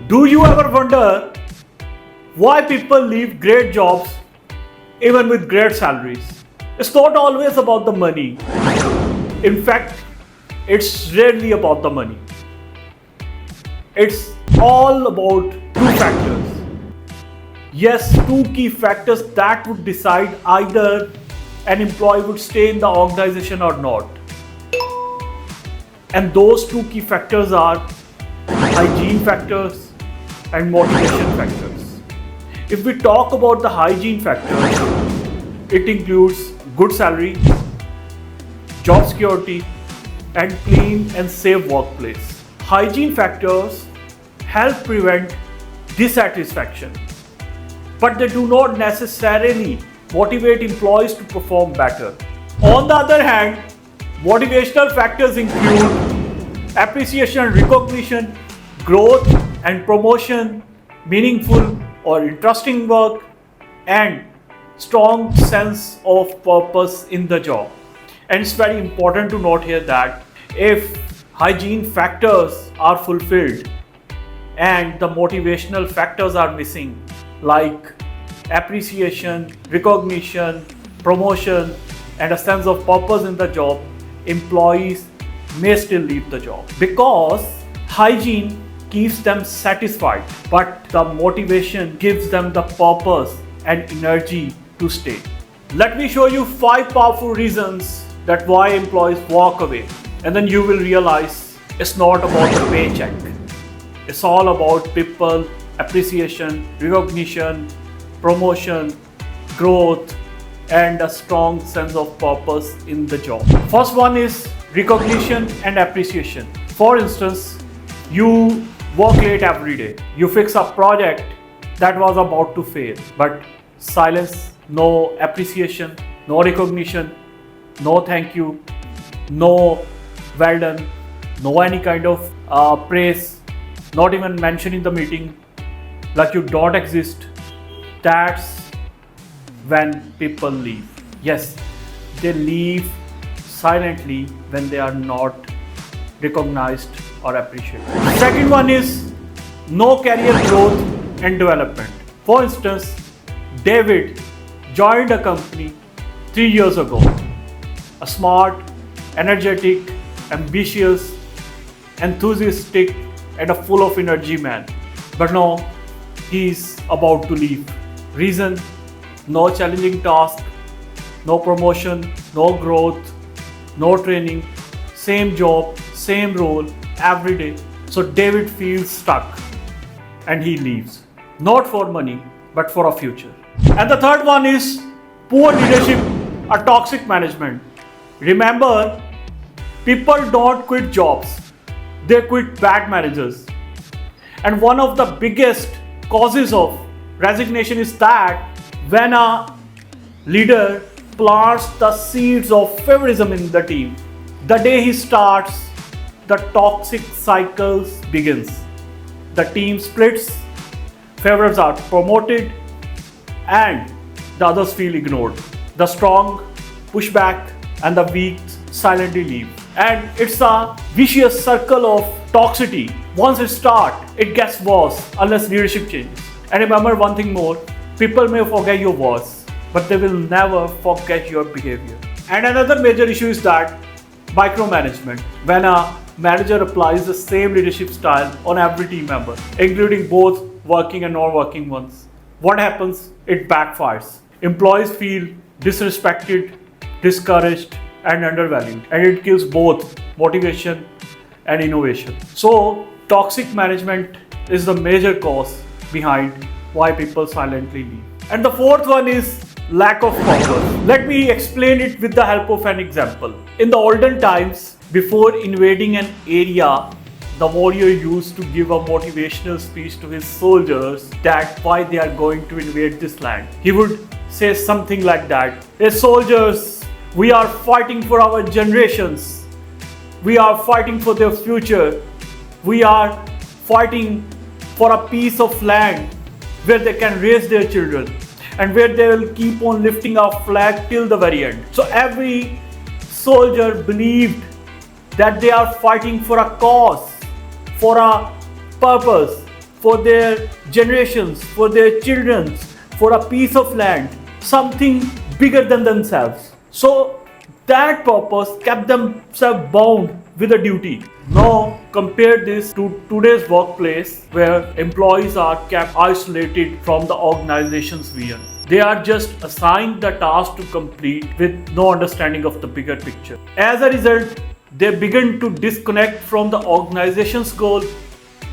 Do you ever wonder why people leave great jobs even with great salaries? It's not always about the money. In fact, it's rarely about the money. It's all about two factors. Yes, two key factors that would decide either an employee would stay in the organization or not. And those two key factors are hygiene factors and motivation factors. If we talk about the hygiene factors, it includes good salary, job security, and clean and safe workplace. Hygiene factors help prevent dissatisfaction, but they do not necessarily motivate employees to perform better. On the other hand, motivational factors include appreciation, recognition, growth and promotion, meaningful or interesting work, and strong sense of purpose in the job. And it's very important to note here that if hygiene factors are fulfilled and the motivational factors are missing, like appreciation, recognition, promotion, and a sense of purpose in the job, employees may still leave the job because hygiene keeps them satisfied, but the motivation gives them the purpose and energy to stay. Let me show you 5 powerful reasons that why employees walk away, and then you will realize it's not about the paycheck. It's all about people, appreciation, recognition, promotion, growth, and a strong sense of purpose in the job. First one is recognition and appreciation. For instance, you work late every day. You fix a project that was about to fail, but silence, no appreciation, no recognition, no thank you, no well done, no any kind of praise, not even mentioned in the meeting, like you don't exist. That's when people leave. Yes, they leave silently when they are not recognized or appreciated. Second one is no career growth and development. For instance, David joined a company 3 years ago. A smart, energetic, ambitious, enthusiastic, and a full of energy man. But now he's about to leave. Reason: no challenging task, no promotion, no growth, no training, same job, same role every day. So David feels stuck and he leaves. Not for money, but for a future. And the third one is poor leadership or toxic management. Remember, people don't quit jobs, they quit bad managers. And one of the biggest causes of resignation is that when a leader plants the seeds of favoritism in the team, the day he starts, the toxic cycles begins. The team splits, favorites are promoted, and the others feel ignored. The strong push back and the weak silently leave. And it's a vicious circle of toxicity. Once it starts, it gets worse unless leadership changes. And remember one thing more, people may forget your words, but they will never forget your behavior. And another major issue is that micromanagement. When a manager applies the same leadership style on every team member, including both working and non-working ones, what happens? It backfires. Employees feel disrespected, discouraged, and undervalued, and it kills both motivation and innovation. So, toxic management is the major cause behind why people silently leave. And the fourth one is lack of purpose. Let me explain it with the help of an example. In the olden times, before invading an area, the warrior used to give a motivational speech to his soldiers that why they are going to invade this land. He would say something like that: "Hey soldiers, we are fighting for our generations. We are fighting for their future. We are fighting for a piece of land where they can raise their children and where they will keep on lifting our flag till the very end." So every soldier believed that they are fighting for a cause, for a purpose, for their generations, for their children, for a piece of land, something bigger than themselves. So that purpose kept themselves bound with a duty. Now compare this to today's workplace where employees are kept isolated from the organization's vision. They are just assigned the task to complete with no understanding of the bigger picture. As a result, they begin to disconnect from the organization's goal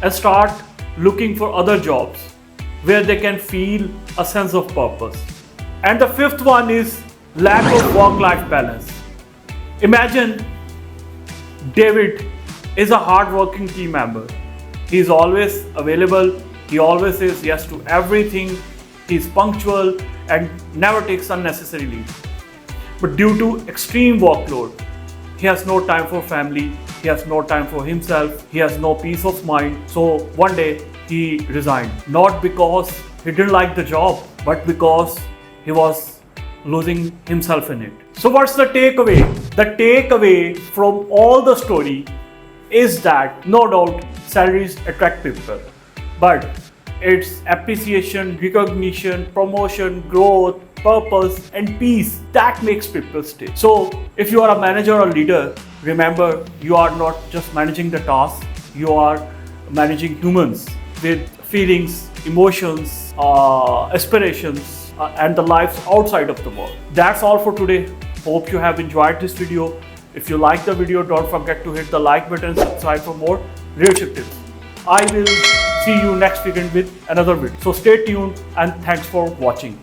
and start looking for other jobs where they can feel a sense of purpose. And the fifth one is lack of work-life balance. Imagine David is a hard-working team member. He is always available. He always says yes to everything. He is punctual and never takes unnecessary leave. But due to extreme workload, he has no time for family. He has no time for himself. He has no peace of mind. So one day he resigned. Not because he didn't like the job, but because he was losing himself in it. So what's the takeaway? The takeaway from all the story is that no doubt salaries attract people, but it's appreciation, recognition, promotion, growth, purpose and peace that makes people stay. So if you are a manager or leader, remember you are not just managing the task, you are managing humans with feelings, emotions, aspirations, and the lives outside of the world. That's all for today. Hope you have enjoyed this video. If you like the video, don't forget to hit the like button and subscribe for more leadership tips. I will see you next weekend with another video. So stay tuned and thanks for watching.